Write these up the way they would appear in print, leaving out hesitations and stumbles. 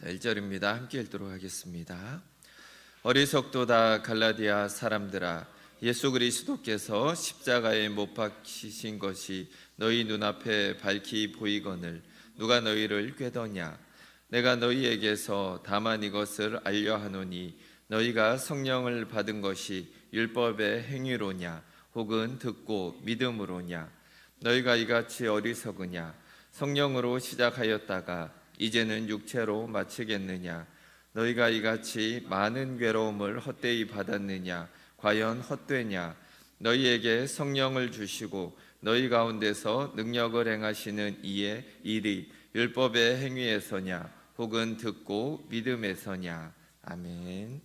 1절입니다. 함께 읽도록 하겠습니다. 어리석도다 갈라디아 사람들아, 예수 그리스도께서 십자가에 못 박히신 것이 너희 눈앞에 밝히 보이거늘 누가 너희를 꾀더냐? 내가 너희에게서 다만 이것을 알려 하노니 너희가 성령을 받은 것이 율법의 행위로냐 혹은 듣고 믿음으로냐? 너희가 이같이 어리석으냐? 성령으로 시작하였다가 이제는 육체로 마치겠느냐? 너희가 이같이 많은 괴로움을 헛되이 받았느냐? 과연 헛되냐? 너희에게 성령을 주시고 너희 가운데서 능력을 행하시는 이의 일이 율법의 행위에서냐 혹은 듣고 믿음에서냐? 아멘.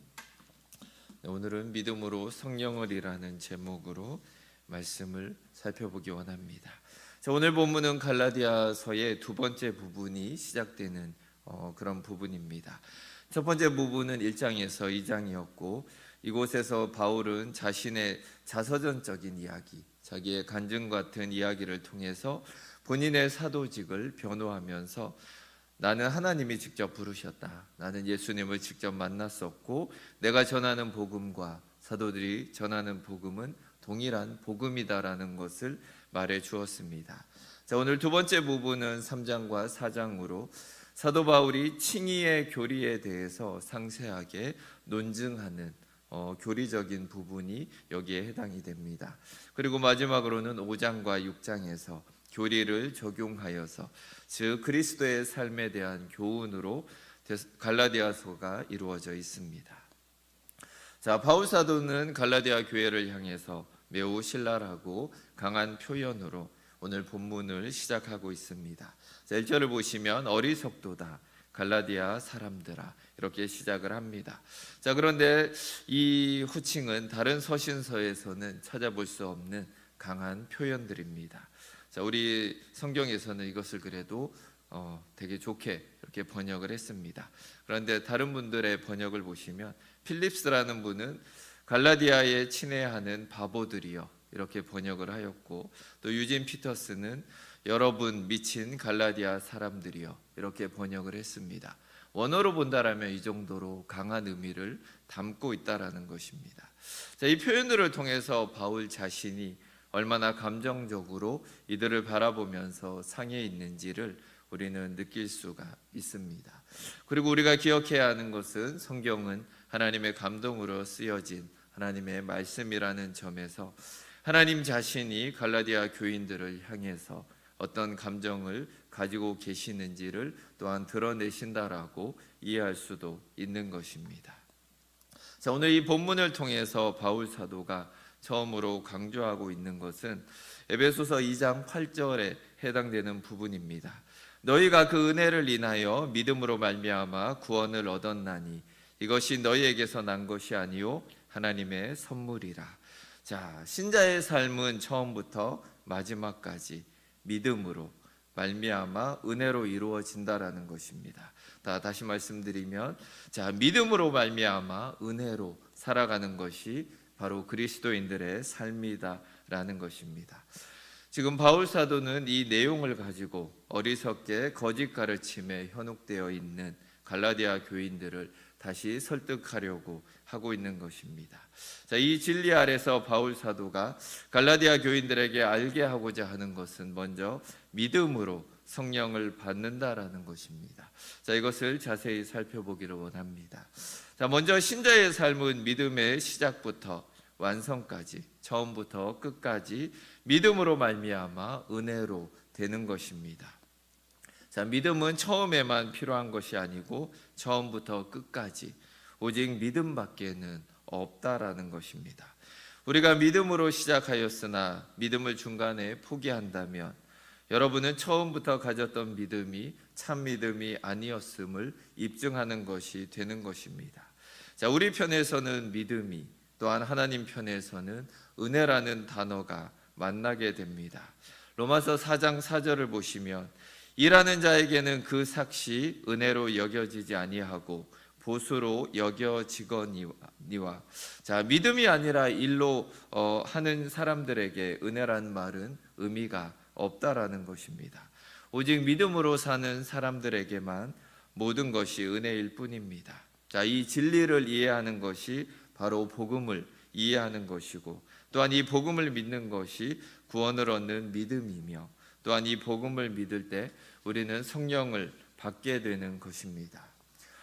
오늘은 믿음으로 성령을이라는 제목으로 말씀을 살펴보기 원합니다. 오늘 본문은 갈라디아서의 두 번째 부분이 시작되는 그런 부분입니다. 첫 번째 부분은 1장에서 2장이었고, 이곳에서 바울은 자신의 자서전적인 이야기, 자기의 간증 같은 이야기를 통해서 본인의 사도직을 변호하면서 나는 하나님이 직접 부르셨다, 나는 예수님을 직접 만났었고 내가 전하는 복음과 사도들이 전하는 복음은 동일한 복음이다라는 것을 말해 주었습니다. 오늘 두 번째 부분은 3장과 4장으로 사도 바울이 칭의의 교리에 대해서 상세하게 논증하는 교리적인 부분이 여기에 해당이 됩니다. 그리고 마지막으로는 5장과 6장에서 교리를 적용하여서 즉 그리스도의 삶에 대한 교훈으로 갈라디아서가 이루어져 있습니다. 바울 사도는 갈라디아 교회를 향해서 매우 신랄하고 강한 표현으로 오늘 본문을 시작하고 있습니다. 1절을 보시면 어리석도다 갈라디아 사람들아, 이렇게 시작을 합니다. 그런데 이 호칭은 다른 서신서에서는 찾아볼 수 없는 강한 표현들입니다. 우리 성경에서는 이것을 그래도 되게 좋게 이렇게 번역을 했습니다. 그런데 다른 분들의 번역을 보시면 필립스라는 분은 갈라디아에 친애하는 바보들이여 이렇게 번역을 하였고, 또 유진 피터스는 여러분 미친 갈라디아 사람들이여 이렇게 번역을 했습니다. 원어로 본다라면 이 정도로 강한 의미를 담고 있다라는 것입니다. 이 표현들을 통해서 바울 자신이 얼마나 감정적으로 이들을 바라보면서 상해 있는지를 우리는 느낄 수가 있습니다. 그리고 우리가 기억해야 하는 것은 성경은 하나님의 감동으로 쓰여진 하나님의 말씀이라는 점에서 하나님 자신이 갈라디아 교인들을 향해서 어떤 감정을 가지고 계시는지를 또한 드러내신다라고 이해할 수도 있는 것입니다. 오늘 이 본문을 통해서 바울 사도가 처음으로 강조하고 있는 것은 에베소서 2장 8절에 해당되는 부분입니다. 너희가 그 은혜를 인하여 믿음으로 말미암아 구원을 얻었나니 이것이 너희에게서 난 것이 아니요 하나님의 선물이라. 신자의 삶은 처음부터 마지막까지 믿음으로 말미암아 은혜로 이루어진다라는 것입니다. 다시 말씀드리면 믿음으로 말미암아 은혜로 살아가는 것이 바로 그리스도인들의 삶이다라는 것입니다. 지금 바울 사도는 이 내용을 가지고 어리석게 거짓 가르침에 현혹되어 있는 갈라디아 교인들을 다시 설득하려고 하고 있는 것입니다. 이 진리 아래서 바울 사도가 갈라디아 교인들에게 알게 하고자 하는 것은 먼저 믿음으로 성령을 받는다라는 것입니다. 이것을 자세히 살펴보기를 원합니다. 먼저 신자의 삶은 믿음의 시작부터 완성까지, 처음부터 끝까지 믿음으로 말미암아 은혜로 되는 것입니다. 믿음은 처음에만 필요한 것이 아니고 처음부터 끝까지 오직 믿음밖에는 없다라는 것입니다. 우리가 믿음으로 시작하였으나 믿음을 중간에 포기한다면 여러분은 처음부터 가졌던 믿음이 참 믿음이 아니었음을 입증하는 것이 되는 것입니다. 우리 편에서는 믿음이, 또한 하나님 편에서는 은혜라는 단어가 만나게 됩니다. 로마서 4장 4절을 보시면 일하는 자에게는 그 삭시 은혜로 여겨지지 아니하고 보수로 여겨지거니와. 믿음이 아니라 일로 하는 사람들에게 은혜란 말은 의미가 없다라는 것입니다. 오직 믿음으로 사는 사람들에게만 모든 것이 은혜일 뿐입니다. 자, 이 진리를 이해하는 것이 바로 복음을 이해하는 것이고, 또한 이 복음을 믿는 것이 구원을 얻는 믿음이며, 또한 이 복음을 믿을 때 우리는 성령을 받게 되는 것입니다.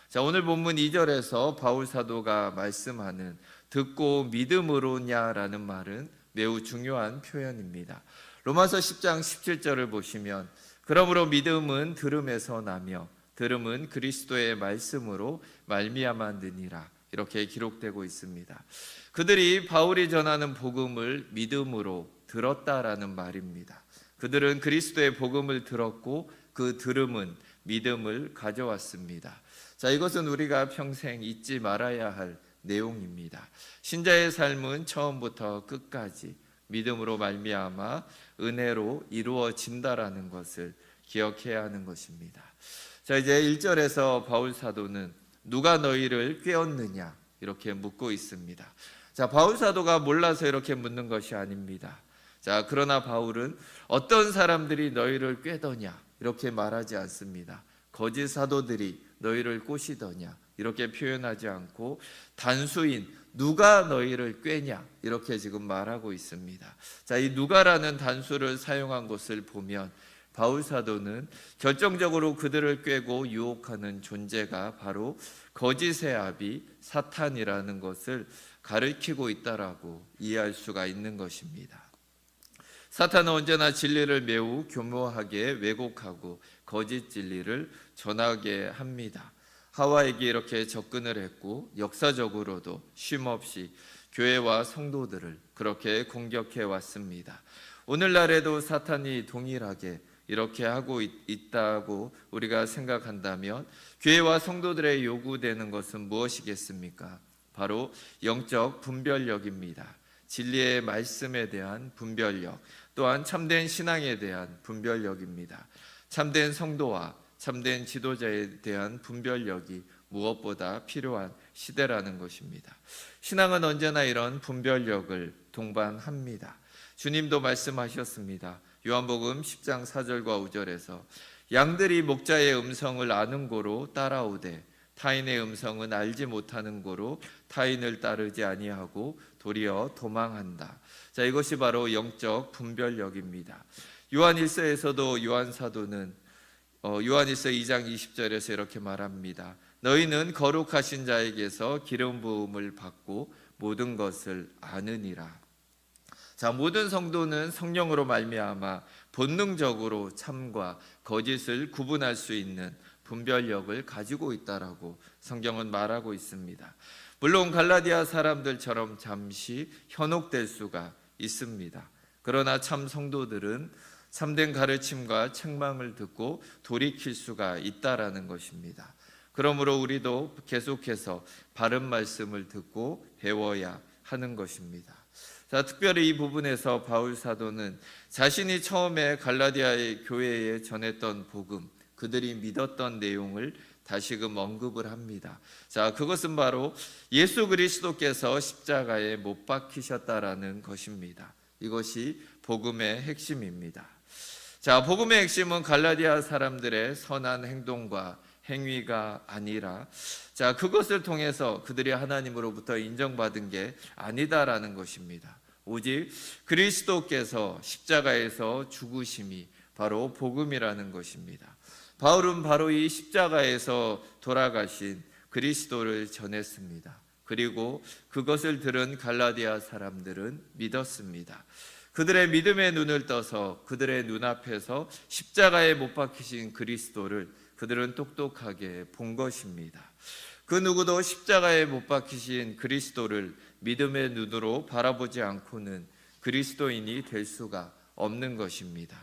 자, 오늘 본문 2절에서 바울 사도가 말씀하는 듣고 믿음으로냐라는 말은 매우 중요한 표현입니다. 로마서 10장 17절을 보시면 그러므로 믿음은 들음에서 나며 들음은 그리스도의 말씀으로 말미암았느니라, 이렇게 기록되고 있습니다. 그들이 바울이 전하는 복음을 믿음으로 들었다라는 말입니다. 그들은 그리스도의 복음을 들었고 그 들음은 믿음을 가져왔습니다. 자, 이것은 우리가 평생 잊지 말아야 할 내용입니다. 신자의 삶은 처음부터 끝까지 믿음으로 말미암아 은혜로 이루어진다라는 것을 기억해야 하는 것입니다. 자, 이제 1절에서 바울 사도는 누가 너희를 꾀었느냐 이렇게 묻고 있습니다. 자, 바울 사도가 몰라서 이렇게 묻는 것이 아닙니다. 자, 그러나 바울은 어떤 사람들이 너희를 꾀더냐 이렇게 말하지 않습니다. 거짓 사도들이 너희를 꼬시더냐 이렇게 표현하지 않고 단수인 누가 너희를 꾀냐 이렇게 지금 말하고 있습니다. 자, 이 누가라는 단수를 사용한 것을 보면 바울 사도는 결정적으로 그들을 꾀고 유혹하는 존재가 바로 거짓의 아비 사탄이라는 것을 가리키고 있다라고 이해할 수가 있는 것입니다. 사탄은 언제나 진리를 매우 교묘하게 왜곡하고 거짓 진리를 전하게 합니다. 하와에게 이렇게 접근을 했고 역사적으로도 쉼없이 교회와 성도들을 그렇게 공격해 왔습니다. 오늘날에도 사탄이 동일하게 이렇게 하고 있다고 우리가 생각한다면 교회와 성도들의 요구되는 것은 무엇이겠습니까? 바로 영적 분별력입니다. 진리의 말씀에 대한 분별력, 또한 참된 신앙에 대한 분별력입니다. 참된 성도와 참된 지도자에 대한 분별력이 무엇보다 필요한 시대라는 것입니다. 신앙은 언제나 이런 분별력을 동반합니다. 주님도 말씀하셨습니다. 요한복음 10장 4절과 5절에서 양들이 목자의 음성을 아는 고로 따라오되 타인의 음성은 알지 못하는 고로 타인을 따르지 아니하고 도리어 도망한다. 자, 이것이 바로 영적 분별력입니다. 요한 1서에서도 요한 사도는 요한 1서 2장 20절에서 이렇게 말합니다. 너희는 거룩하신 자에게서 기름 부음을 받고 모든 것을 아느니라. 자, 모든 성도는 성령으로 말미암아 본능적으로 참과 거짓을 구분할 수 있는 분별력을 가지고 있다라고 성경은 말하고 있습니다. 물론 갈라디아 사람들처럼 잠시 현혹될 수가 있습니다. 그러나 참 성도들은 참된 가르침과 책망을 듣고 돌이킬 수가 있다라는 것입니다. 그러므로 우리도 계속해서 바른 말씀을 듣고 배워야 하는 것입니다. 자, 특별히 이 부분에서 바울 사도는 자신이 처음에 갈라디아의 교회에 전했던 복음, 그들이 믿었던 내용을 다시금 언급을 합니다. 자, 그것은 바로 예수 그리스도께서 십자가에 못 박히셨다라는 것입니다. 이것이 복음의 핵심입니다. 자, 복음의 핵심은 갈라디아 사람들의 선한 행동과 행위가 아니라, 자, 그것을 통해서 그들이 하나님으로부터 인정받은 게 아니다라는 것입니다. 오직 그리스도께서 십자가에서 죽으심이 바로 복음이라는 것입니다. 바울은 바로 이 십자가에서 돌아가신 그리스도를 전했습니다. 그리고 그것을 들은 갈라디아 사람들은 믿었습니다. 그들의 믿음의 눈을 떠서 그들의 눈앞에서 십자가에 못 박히신 그리스도를 그들은 똑똑하게 본 것입니다. 그 누구도 십자가에 못 박히신 그리스도를 믿음의 눈으로 바라보지 않고는 그리스도인이 될 수가 없는 것입니다.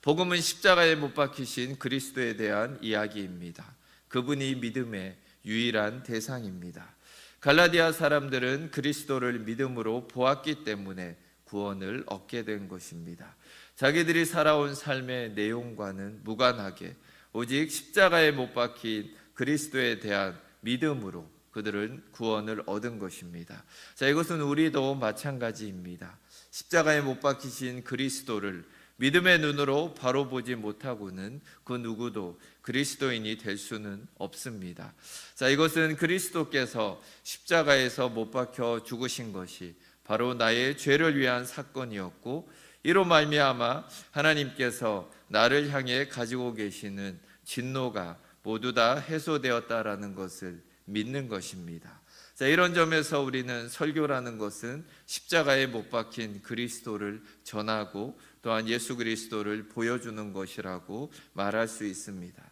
복음은 십자가에 못 박히신 그리스도에 대한 이야기입니다. 그분이 믿음의 유일한 대상입니다. 갈라디아 사람들은 그리스도를 믿음으로 보았기 때문에 구원을 얻게 된 것입니다. 자기들이 살아온 삶의 내용과는 무관하게 오직 십자가에 못 박힌 그리스도에 대한 믿음으로 그들은 구원을 얻은 것입니다. 자, 이것은 우리도 마찬가지입니다. 십자가에 못 박히신 그리스도를 믿음의 눈으로 바로 보지 못하고는 그 누구도 그리스도인이 될 수는 없습니다. 자, 이것은 그리스도께서 십자가에서 못 박혀 죽으신 것이 바로 나의 죄를 위한 사건이었고, 이로 말미암아 하나님께서 나를 향해 가지고 계시는 진노가 모두 다 해소되었다라는 것을 믿는 것입니다. 자, 이런 점에서 우리는 설교라는 것은 십자가에 못 박힌 그리스도를 전하고 또한 예수 그리스도를 보여주는 것이라고 말할 수 있습니다.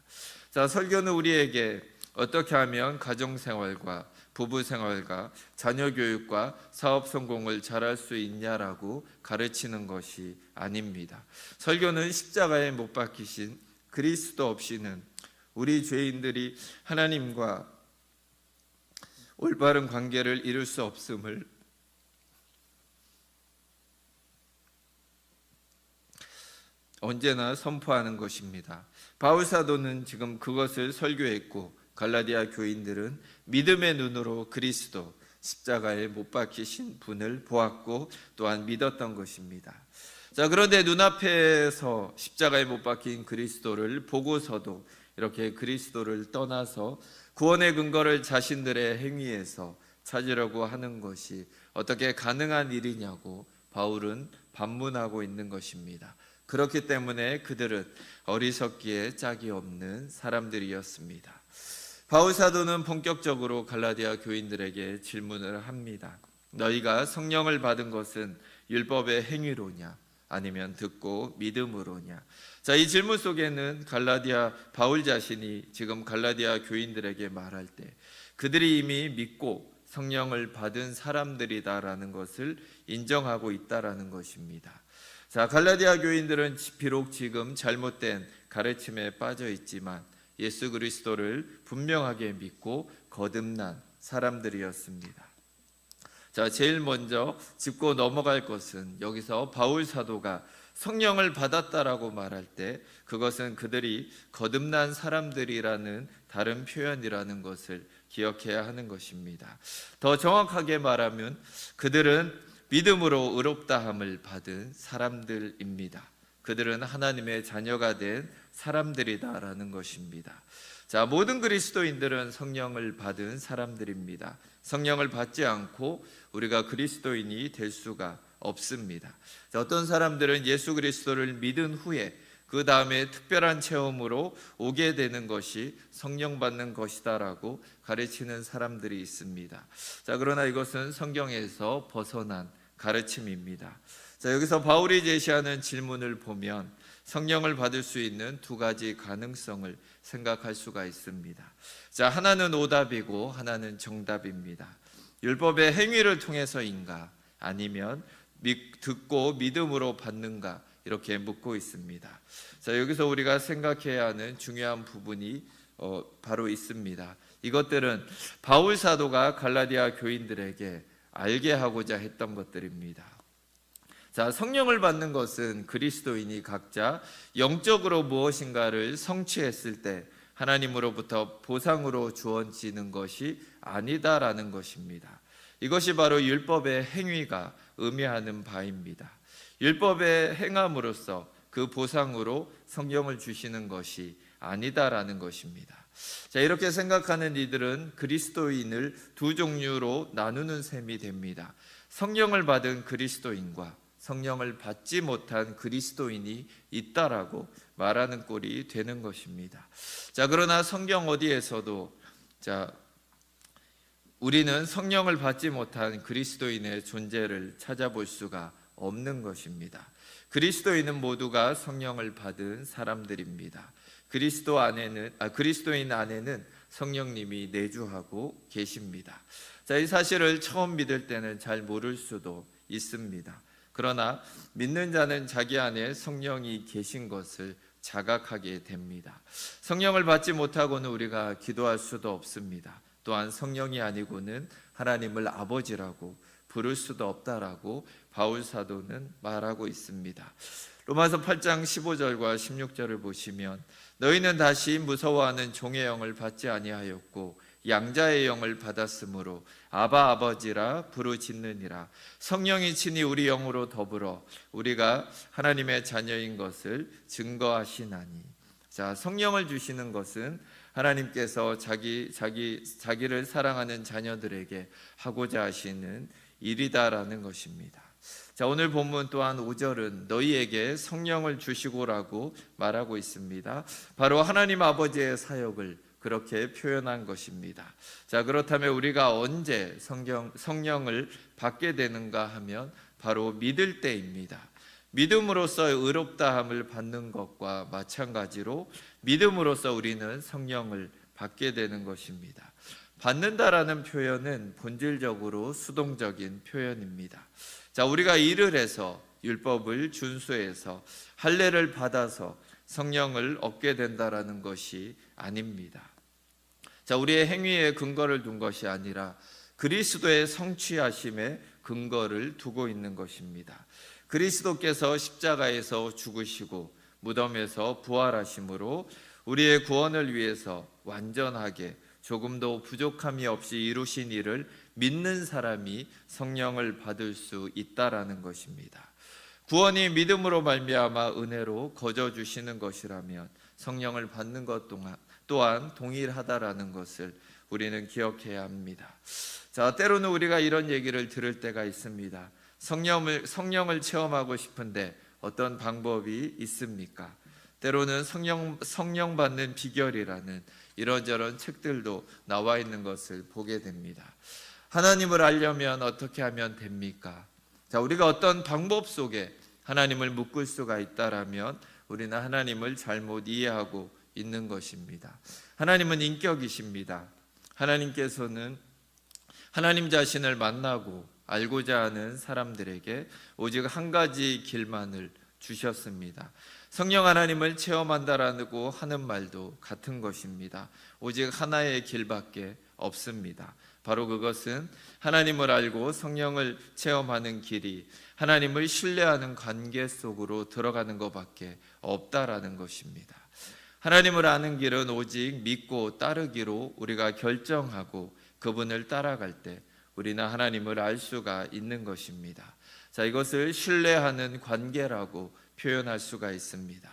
자, 설교는 우리에게 어떻게 하면 가정생활과 부부생활과 자녀교육과 사업 성공을 잘할 수 있냐라고 가르치는 것이 아닙니다. 설교는 십자가에 못 박히신 그리스도 없이는 우리 죄인들이 하나님과 올바른 관계를 이룰 수 없음을 언제나 선포하는 것입니다. 바울 사도는 지금 그것을 설교했고, 갈라디아 교인들은 믿음의 눈으로 그리스도 십자가에 못 박히신 분을 보았고 또한 믿었던 것입니다. 자, 그런데 눈앞에서 십자가에 못 박힌 그리스도를 보고서도 이렇게 그리스도를 떠나서 구원의 근거를 자신들의 행위에서 찾으려고 하는 것이 어떻게 가능한 일이냐고 바울은 반문하고 있는 것입니다. 그렇기 때문에 그들은 어리석기에 짝이 없는 사람들이었습니다. 바울 사도는 본격적으로 갈라디아 교인들에게 질문을 합니다. 너희가 성령을 받은 것은 율법의 행위로냐 아니면 듣고 믿음으로냐? 자, 이 질문 속에는 갈라디아 바울 자신이 지금 갈라디아 교인들에게 말할 때 그들이 이미 믿고 성령을 받은 사람들이다라는 것을 인정하고 있다라는 것입니다. 자, 갈라디아 교인들은 비록 지금 잘못된 가르침에 빠져 있지만 예수 그리스도를 분명하게 믿고 거듭난 사람들이었습니다. 자, 제일 먼저 짚고 넘어갈 것은 여기서 바울 사도가 성령을 받았다라고 말할 때 그것은 그들이 거듭난 사람들이라는 다른 표현이라는 것을 기억해야 하는 것입니다. 더 정확하게 말하면 그들은 믿음으로 의롭다함을 받은 사람들입니다. 그들은 하나님의 자녀가 된 사람들이다라는 것입니다. 자, 모든 그리스도인들은 성령을 받은 사람들입니다. 성령을 받지 않고 우리가 그리스도인이 될 수가 없습니다. 자, 어떤 사람들은 예수 그리스도를 믿은 후에 그 다음에 특별한 체험으로 오게 되는 것이 성령 받는 것이다라고 가르치는 사람들이 있습니다. 자, 그러나 이것은 성경에서 벗어난 가르침입니다. 자, 여기서 바울이 제시하는 질문을 보면 성령을 받을 수 있는 두 가지 가능성을 생각할 수가 있습니다. 자, 하나는 오답이고 하나는 정답입니다. 율법의 행위를 통해서인가 아니면 듣고 믿음으로 받는가 이렇게 묻고 있습니다. 자, 여기서 우리가 생각해야 하는 중요한 부분이 바로 있습니다. 이것들은 바울 사도가 갈라디아 교인들에게 알게 하고자 했던 것들입니다. 자, 성령을 받는 것은 그리스도인이 각자 영적으로 무엇인가를 성취했을 때 하나님으로부터 보상으로 주어지는 것이 아니다라는 것입니다. 이것이 바로 율법의 행위가 의미하는 바입니다. 율법의 행함으로써 그 보상으로 성령을 주시는 것이 아니다라는 것입니다. 자, 이렇게 생각하는 이들은 그리스도인을 두 종류로 나누는 셈이 됩니다. 성령을 받은 그리스도인과 성령을 받지 못한 그리스도인이 있다라고 말하는 꼴이 되는 것입니다. 자, 그러나 성경 어디에서도 우리는 성령을 받지 못한 그리스도인의 존재를 찾아볼 수가 없는 것입니다. 그리스도인은 모두가 성령을 받은 사람들입니다. 그리스도인 안에는 성령님이 내주하고 계십니다. 자, 이 사실을 처음 믿을 때는 잘 모를 수도 있습니다. 그러나 믿는 자는 자기 안에 성령이 계신 것을 자각하게 됩니다. 성령을 받지 못하고는 우리가 기도할 수도 없습니다. 또한 성령이 아니고는 하나님을 아버지라고 부를 수도 없다라고 바울 사도는 말하고 있습니다. 로마서 8장 15절과 16절을 보시면 너희는 다시 무서워하는 종의 영을 받지 아니하였고 양자의 영을 받았으므로 아바 아버지라 부르짖느니라. 성령이 친히 우리 영으로 더불어 우리가 하나님의 자녀인 것을 증거하시나니. 자, 성령을 주시는 것은 하나님께서 자기를 사랑하는 자녀들에게 하고자 하시는 일이다라는 것입니다. 자, 오늘 본문 또한 5절은 너희에게 성령을 주시고라고 말하고 있습니다. 바로 하나님 아버지의 사역을 그렇게 표현한 것입니다. 자, 그렇다면 우리가 언제 성령을 받게 되는가 하면 바로 믿을 때입니다. 믿음으로써 의롭다함을 받는 것과 마찬가지로 믿음으로써 우리는 성령을 받게 되는 것입니다. 받는다라는 표현은 본질적으로 수동적인 표현입니다. 자, 우리가 일을 해서 율법을 준수해서 할례를 받아서 성령을 얻게 된다라는 것이 아닙니다. 자, 우리의 행위에 근거를 둔 것이 아니라 그리스도의 성취하심에 근거를 두고 있는 것입니다. 그리스도께서 십자가에서 죽으시고 무덤에서 부활하심으로 우리의 구원을 위해서 완전하게 조금도 부족함이 없이 이루신 일을 믿는 사람이 성령을 받을 수 있다라는 것입니다. 구원이 믿음으로 말미암아 은혜로 거저 주시는 것이라면 성령을 받는 것 또한 동일하다라는 것을 우리는 기억해야 합니다. 자, 때로는 우리가 이런 얘기를 들을 때가 있습니다. 성령을 체험하고 싶은데 어떤 방법이 있습니까? 때로는 성령 받는 비결이라는 이런저런 책들도 나와 있는 것을 보게 됩니다. 하나님을 알려면 어떻게 하면 됩니까? 자, 우리가 어떤 방법 속에 하나님을 묶을 수가 있다라면 우리는 하나님을 잘못 이해하고 있는 것입니다. 하나님은 인격이십니다. 하나님께서는 하나님 자신을 만나고 알고자 하는 사람들에게 오직 한 가지 길만을 주셨습니다. 성령 하나님을 체험한다라고 하는 말도 같은 것입니다. 오직 하나의 길밖에 없습니다. 바로 그것은 하나님을 알고 성령을 체험하는 길이 하나님을 신뢰하는 관계 속으로 들어가는 것밖에 없다라는 것입니다. 하나님을 아는 길은 오직 믿고 따르기로 우리가 결정하고 그분을 따라갈 때 우리는 하나님을 알 수가 있는 것입니다. 자, 이것을 신뢰하는 관계라고 표현할 수가 있습니다.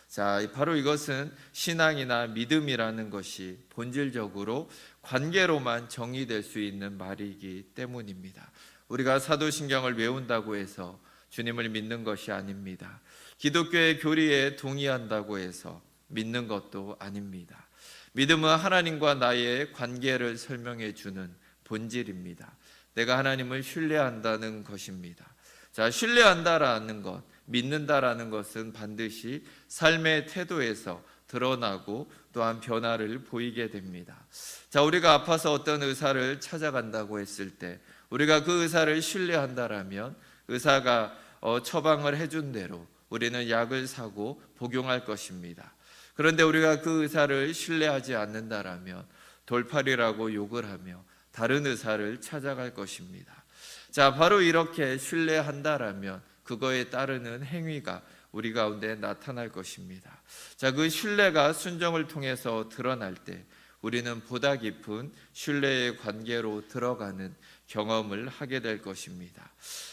자, 바로 이것은 신앙이나 믿음이라는 것이 본질적으로 관계로만 정의될 수 있는 말이기 때문입니다. 우리가 사도신경을 외운다고 해서 주님을 믿는 것이 아닙니다. 기독교의 교리에 동의한다고 해서 믿는 것도 아닙니다. 믿음은 하나님과 나의 관계를 설명해 주는 본질입니다. 내가 하나님을 신뢰한다는 것입니다. 자, 신뢰한다라는 것, 믿는다라는 것은 반드시 삶의 태도에서 드러나고 또한 변화를 보이게 됩니다. 자, 우리가 아파서 어떤 의사를 찾아간다고 했을 때 우리가 그 의사를 신뢰한다라면 의사가 처방을 해준 대로 우리는 약을 사고 복용할 것입니다. 그런데 우리가 그 의사를 신뢰하지 않는다라면 돌팔이라고 욕을 하며 다른 의사를 찾아갈 것입니다. 자, 바로 이렇게 신뢰한다라면 그거에 따르는 행위가 우리 가운데 나타날 것입니다. 자, 그 신뢰가 순종을 통해서 드러날 때 우리는 보다 깊은 신뢰의 관계로 들어가는 경험을 하게 될 것입니다.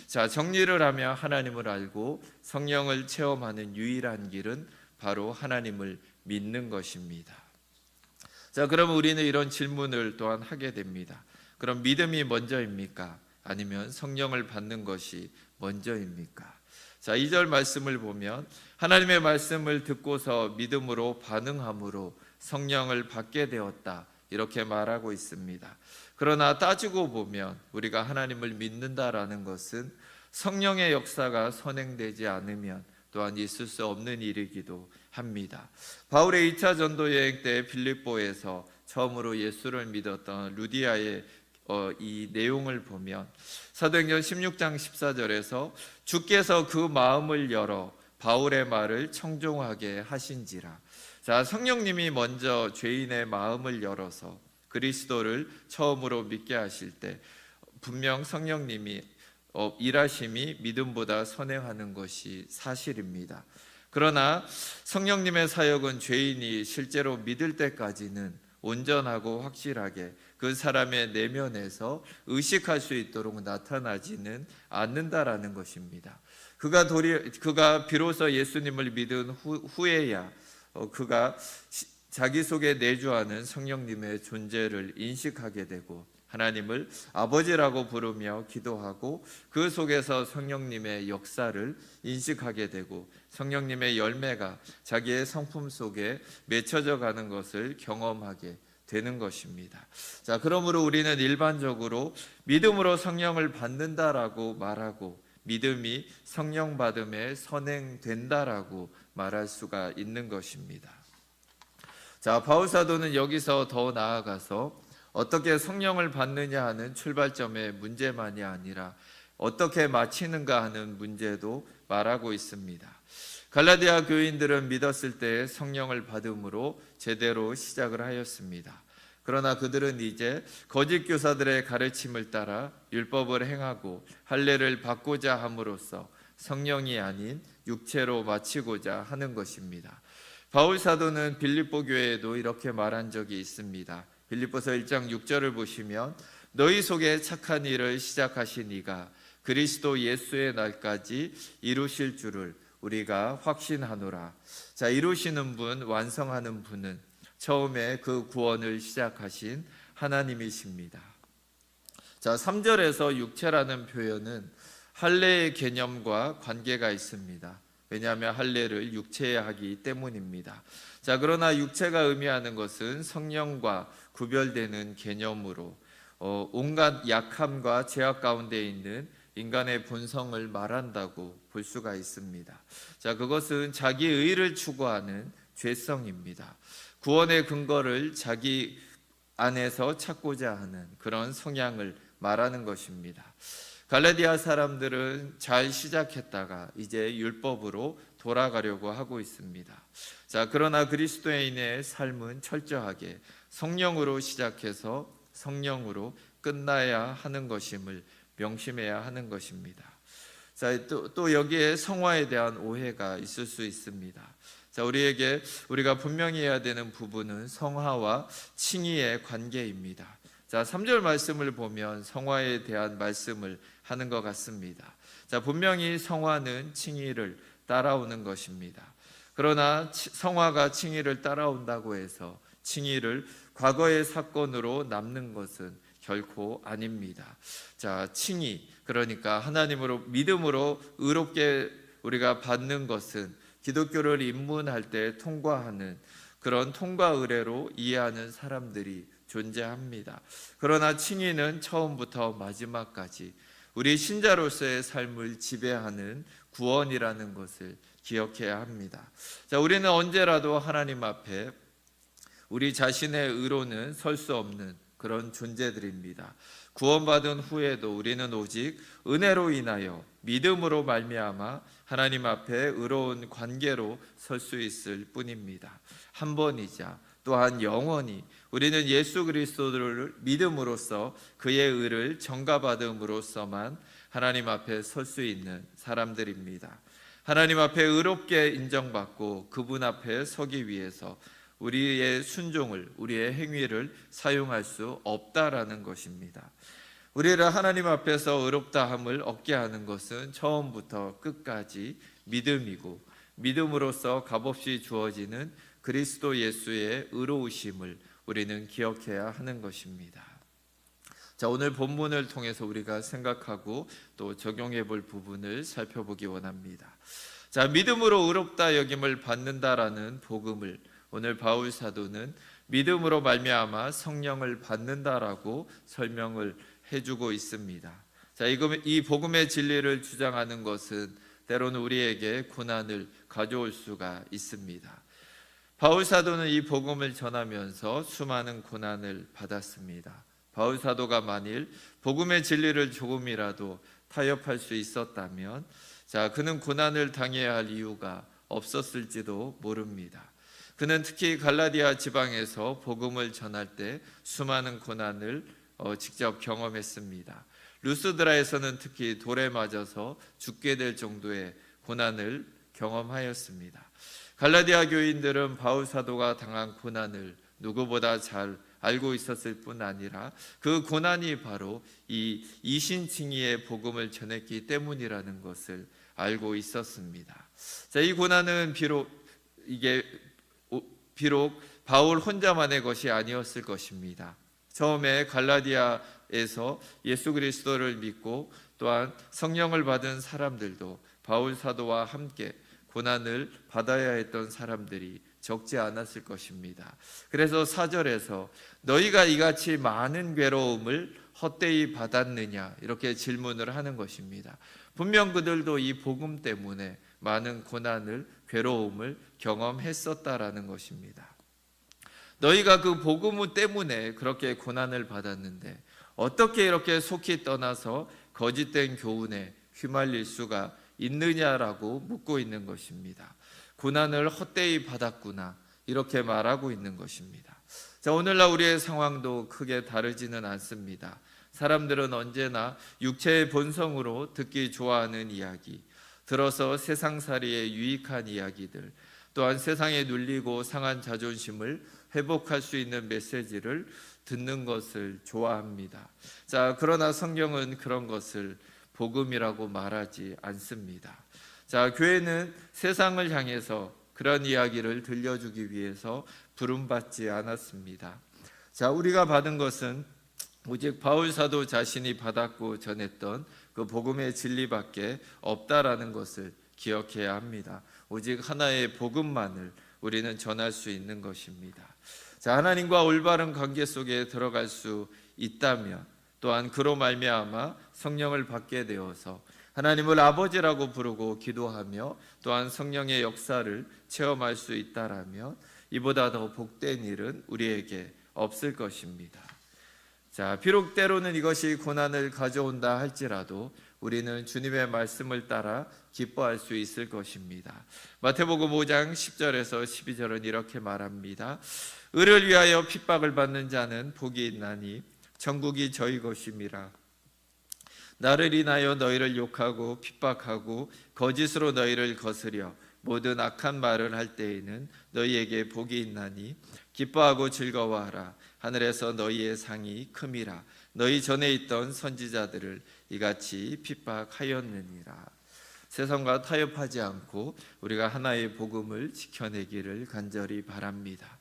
자, 정리를 하며 하나님을 알고 성령을 체험하는 유일한 길은 바로 하나님을 믿는 것입니다. 자, 그럼 우리는 이런 질문을 또한 하게 됩니다. 그럼 믿음이 먼저입니까? 아니면 성령을 받는 것이 먼저입니까? 자, 2절 말씀을 보면 하나님의 말씀을 듣고서 믿음으로 반응함으로 성령을 받게 되었다, 이렇게 말하고 있습니다. 그러나 따지고 보면 우리가 하나님을 믿는다라는 것은 성령의 역사가 선행되지 않으면 또한 있을 수 없는 일이기도 합니다. 바울의 2차 전도 여행 때 빌립보에서 처음으로 예수를 믿었던 루디아의 이 내용을 보면 사도행전 16장 14절에서 주께서 그 마음을 열어 바울의 말을 청종하게 하신지라. 자, 성령님이 먼저 죄인의 마음을 열어서 그리스도를 처음으로 믿게 하실 때 분명 성령님이 일하심이 믿음보다 선행하는 것이 사실입니다. 그러나 성령님의 사역은 죄인이 실제로 믿을 때까지는 온전하고 확실하게 그 사람의 내면에서 의식할 수 있도록 나타나지는 않는다라는 것입니다. 그가 비로소 예수님을 믿은 후에야 그가 자기 속에 내주하는 성령님의 존재를 인식하게 되고 하나님을 아버지라고 부르며 기도하고 그 속에서 성령님의 역사를 인식하게 되고 성령님의 열매가 자기의 성품 속에 맺혀져 가는 것을 경험하게 되는 것입니다. 자, 그러므로 우리는 일반적으로 믿음으로 성령을 받는다라고 말하고 믿음이 성령 받음에 선행된다라고 말할 수가 있는 것입니다. 자, 바울 사도는 여기서 더 나아가서 어떻게 성령을 받느냐 하는 출발점의 문제만이 아니라 어떻게 마치는가 하는 문제도 말하고 있습니다. 갈라디아 교인들은 믿었을 때 성령을 받음으로 제대로 시작을 하였습니다. 그러나 그들은 이제 거짓 교사들의 가르침을 따라 율법을 행하고 할례를 받고자 함으로써 성령이 아닌 육체로 마치고자 하는 것입니다. 바울 사도는 빌립보 교회에도 이렇게 말한 적이 있습니다. 빌립보서 1장 6절을 보시면 너희 속에 착한 일을 시작하신 이가 그리스도 예수의 날까지 이루실 줄을 우리가 확신하노라. 자, 이루시는 분, 완성하는 분은 처음에 그 구원을 시작하신 하나님이십니다. 자, 3절에서 육체라는 표현은 할례의 개념과 관계가 있습니다. 왜냐하면 할례를 육체에 하기 때문입니다. 자, 그러나 육체가 의미하는 것은 성령과 구별되는 개념으로 온갖 약함과 죄악 가운데 있는 인간의 본성을 말한다고 볼 수가 있습니다. 자, 그것은 자기 의를 추구하는 죄성입니다. 구원의 근거를 자기 안에서 찾고자 하는 그런 성향을 말하는 것입니다. 갈라디아 사람들은 잘 시작했다가 이제 율법으로 돌아가려고 하고 있습니다. 자, 그러나 그리스도인의 삶은 철저하게 성령으로 시작해서 성령으로 끝나야 하는 것임을 명심해야 하는 것입니다. 자, 또 여기에 성화에 대한 오해가 있을 수 있습니다. 자, 우리가 분명히 해야 되는 부분은 성화와 칭의의 관계입니다. 자, 3절 말씀을 보면 성화에 대한 말씀을 하는 것 같습니다. 자, 분명히 성화는 칭의를 따라오는 것입니다. 그러나 성화가 칭의를 따라온다고 해서 칭의를 과거의 사건으로 남는 것은 결코 아닙니다. 자, 칭의, 그러니까 하나님으로 믿음으로 의롭게 우리가 받는 것은 기독교를 입문할 때 통과하는 그런 통과 의례로 이해하는 사람들이 존재합니다. 그러나 칭의는 처음부터 마지막까지 우리 신자로서의 삶을 지배하는 구원이라는 것을 기억해야 합니다. 자, 우리는 언제라도 하나님 앞에 우리 자신의 의로는 설 수 없는 그런 존재들입니다. 구원받은 후에도 우리는 오직 은혜로 인하여 믿음으로 말미암아 하나님 앞에 의로운 관계로 설 수 있을 뿐입니다. 한 번이자 또한 영원히 우리는 예수 그리스도를 믿음으로써 그의 의를 전가받음으로써만 하나님 앞에 설 수 있는 사람들입니다. 하나님 앞에 의롭게 인정받고 그분 앞에 서기 위해서 우리의 순종을, 우리의 행위를 사용할 수 없다라는 것입니다. 우리를 하나님 앞에서 의롭다함을 얻게 하는 것은 처음부터 끝까지 믿음이고 믿음으로써 값없이 주어지는 그리스도 예수의 의로우심을 우리는 기억해야 하는 것입니다. 자, 오늘 본문을 통해서 우리가 생각하고 또 적용해 볼 부분을 살펴보기 원합니다. 자, 믿음으로 의롭다 여김을 받는다라는 복음을 오늘 바울 사도는 믿음으로 말미암아 성령을 받는다라고 설명을 해주고 있습니다. 자, 이 복음의 진리를 주장하는 것은 때로는 우리에게 고난을 가져올 수가 있습니다. 바울 사도는 이 복음을 전하면서 수많은 고난을 받았습니다. 바울 사도가 만일 복음의 진리를 조금이라도 타협할 수 있었다면 자, 그는 고난을 당해야 할 이유가 없었을지도 모릅니다. 그는 특히 갈라디아 지방에서 복음을 전할 때 수많은 고난을 직접 경험했습니다. 루스드라에서는 특히 돌에 맞아서 죽게 될 정도의 고난을 경험하였습니다. 갈라디아 교인들은 바울 사도가 당한 고난을 누구보다 잘 알고 있었을 뿐 아니라 그 고난이 바로 이 이신칭의의 복음을 전했기 때문이라는 것을 알고 있었습니다. 자, 이 고난은 비록 바울 혼자만의 것이 아니었을 것입니다. 처음에 갈라디아에서 예수 그리스도를 믿고 또한 성령을 받은 사람들도 바울 사도와 함께 고난을 받아야 했던 사람들이 적지 않았을 것입니다. 그래서 4절에서 너희가 이같이 많은 괴로움을 헛되이 받았느냐 이렇게 질문을 하는 것입니다. 분명 그들도 이 복음 때문에 많은 고난을, 괴로움을 경험했었다라는 것입니다. 너희가 그 복음 때문에 그렇게 고난을 받았는데 어떻게 이렇게 속히 떠나서 거짓된 교훈에 휘말릴 수가 있느냐라고 묻고 있는 것입니다. 고난을 헛되이 받았구나 이렇게 말하고 있는 것입니다. 자, 오늘날 우리의 상황도 크게 다르지는 않습니다. 사람들은 언제나 육체의 본성으로 듣기 좋아하는 이야기, 들어서 세상살이에 유익한 이야기들, 또한 세상에 눌리고 상한 자존심을 회복할 수 있는 메시지를 듣는 것을 좋아합니다. 자, 그러나 성경은 그런 것을 복음이라고 말하지 않습니다. 자, 교회는 세상을 향해서 그런 이야기를 들려주기 위해서 부름받지 않았습니다. 자, 우리가 받은 것은 오직 바울 사도 자신이 받았고 전했던 그 복음의 진리밖에 없다라는 것을 기억해야 합니다. 오직 하나의 복음만을 우리는 전할 수 있는 것입니다. 자, 하나님과 올바른 관계 속에 들어갈 수 있다면 또한 그로 말미암아 성령을 받게 되어서 하나님을 아버지라고 부르고 기도하며 또한 성령의 역사를 체험할 수 있다라면 이보다 더 복된 일은 우리에게 없을 것입니다. 자, 비록 때로는 이것이 고난을 가져온다 할지라도 우리는 주님의 말씀을 따라 기뻐할 수 있을 것입니다. 마태복음 5장 10절에서 12절은 이렇게 말합니다. 의를 위하여 핍박을 받는 자는 복이 있나니 천국이 저희 것임이라. 나를 인하여 너희를 욕하고 핍박하고 거짓으로 너희를 거스려 모든 악한 말을 할 때에는 너희에게 복이 있나니 기뻐하고 즐거워하라. 하늘에서 너희의 상이 큼이라. 너희 전에 있던 선지자들을 이같이 핍박하였느니라. 세상과 타협하지 않고 우리가 하나의 복음을 지켜내기를 간절히 바랍니다.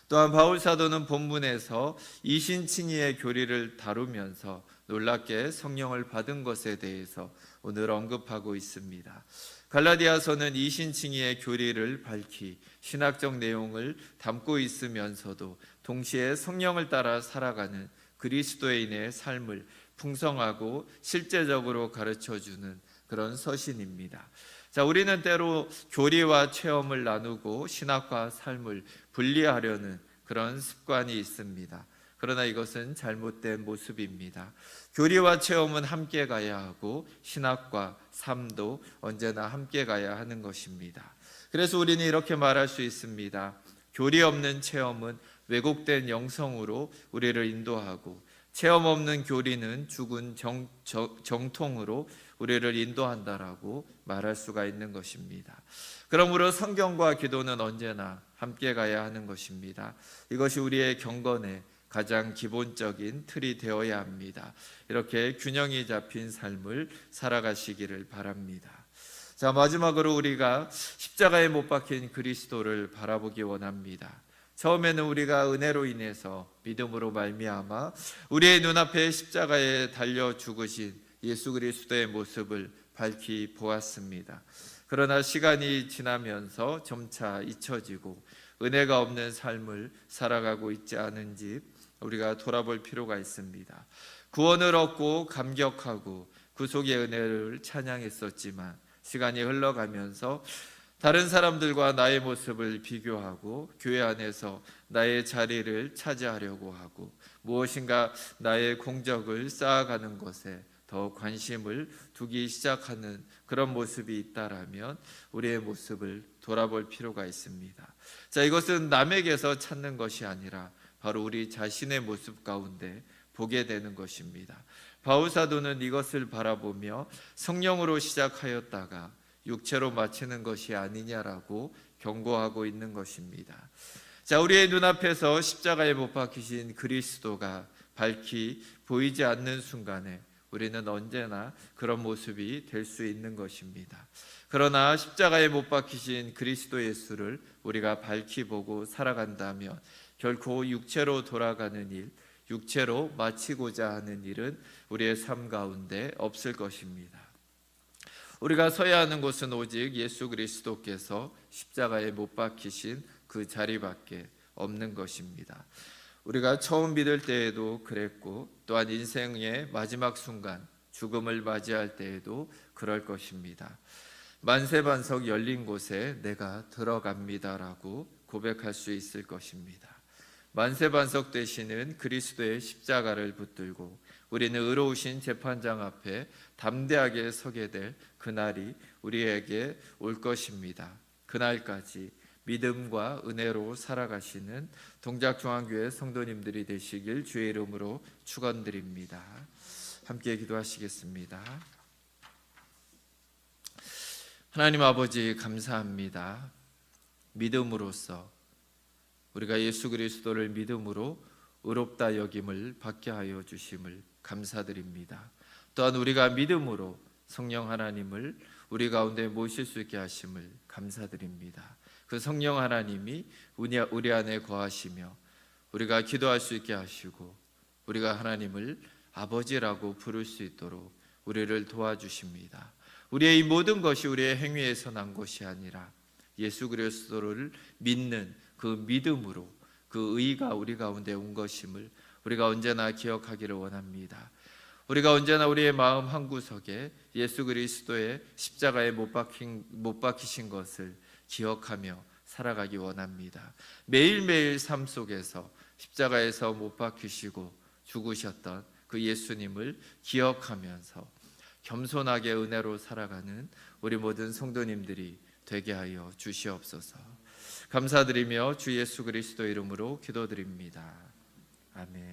또한 바울 사도는 본문에서 이신칭의의 교리를 다루면서 놀랍게 성령을 받은 것에 대해서 오늘 언급하고 있습니다. 갈라디아서는 이신칭의의 교리를 밝히 신학적 내용을 담고 있으면서도 동시에 성령을 따라 살아가는 그리스도인의 삶을 풍성하고 실제적으로 가르쳐주는 그런 서신입니다. 자, 우리는 때로 교리와 체험을 나누고 신학과 삶을 분리하려는 그런 습관이 있습니다. 그러나 이것은 잘못된 모습입니다. 교리와 체험은 함께 가야 하고 신학과 삶도 언제나 함께 가야 하는 것입니다. 그래서 우리는 이렇게 말할 수 있습니다. 교리 없는 체험은 왜곡된 영성으로 우리를 인도하고 체험 없는 교리는 죽은 정통으로 우리를 인도한다라고 말할 수가 있는 것입니다. 그러므로 성경과 기도는 언제나 함께 가야 하는 것입니다. 이것이 우리의 경건의 가장 기본적인 틀이 되어야 합니다. 이렇게 균형이 잡힌 삶을 살아가시기를 바랍니다. 자, 마지막으로 우리가 십자가에 못 박힌 그리스도를 바라보기 원합니다. 처음에는 우리가 은혜로 인해서 믿음으로 말미암아 우리의 눈앞에 십자가에 달려 죽으신 예수 그리스도의 모습을 밝히 보았습니다. 그러나 시간이 지나면서 점차 잊혀지고 은혜가 없는 삶을 살아가고 있지 않은지 우리가 돌아볼 필요가 있습니다. 구원을 얻고 감격하고 구속의 은혜를 찬양했었지만 시간이 흘러가면서 다른 사람들과 나의 모습을 비교하고 교회 안에서 나의 자리를 차지하려고 하고 무엇인가 나의 공적을 쌓아가는 것에 더 관심을 두기 시작하는 그런 모습이 있다라면 우리의 모습을 돌아볼 필요가 있습니다. 자, 이것은 남에게서 찾는 것이 아니라 바로 우리 자신의 모습 가운데 보게 되는 것입니다. 바울 사도는 이것을 바라보며 성령으로 시작하였다가 육체로 마치는 것이 아니냐라고 경고하고 있는 것입니다. 자, 우리의 눈앞에서 십자가에 못 박히신 그리스도가 밝히 보이지 않는 순간에 우리는 언제나 그런 모습이 될 수 있는 것입니다. 그러나 십자가에 못 박히신 그리스도 예수를 우리가 밝히 보고 살아간다면 결코 육체로 돌아가는 일, 육체로 마치고자 하는 일은 우리의 삶 가운데 없을 것입니다. 우리가 서야 하는 곳은 오직 예수 그리스도께서 십자가에 못 박히신 그 자리밖에 없는 것입니다. 우리가 처음 믿을 때에도 그랬고 또한 인생의 마지막 순간 죽음을 맞이할 때에도 그럴 것입니다. 만세반석 열린 곳에 내가 들어갑니다라고 고백할 수 있을 것입니다. 만세반석 되시는 그리스도의 십자가를 붙들고 우리는 의로우신 재판장 앞에 담대하게 서게 될 그날이 우리에게 올 것입니다. 그날까지 믿음과 은혜로 살아가시는 동작중앙교회 성도님들이 되시길 주의 이름으로 축원드립니다. 함께 기도하시겠습니다. 하나님 아버지, 감사합니다. 믿음으로써 우리가 예수 그리스도를 믿음으로 의롭다 여김을 받게 하여 주심을 감사드립니다. 또한 우리가 믿음으로 성령 하나님을 우리 가운데 모실 수 있게 하심을 감사드립니다. 그 성령 하나님이 우리 안에 거하시며 우리가 기도할 수 있게 하시고 우리가 하나님을 아버지라고 부를 수 있도록 우리를 도와주십니다. 우리의 이 모든 것이 우리의 행위에서 난 것이 아니라 예수 그리스도를 믿는 그 믿음으로 그 의가 우리 가운데 온 것임을 우리가 언제나 기억하기를 원합니다. 우리가 언제나 우리의 마음 한구석에 예수 그리스도의 십자가에 못 박히신 것을 기억하며 살아가기 원합니다. 매일매일 삶 속에서 십자가에서 못 박히시고 죽으셨던 그 예수님을 기억하면서 겸손하게 은혜로 살아가는 우리 모든 성도님들이 되게 하여 주시옵소서. 감사드리며 주 예수 그리스도 이름으로 기도드립니다. 아멘.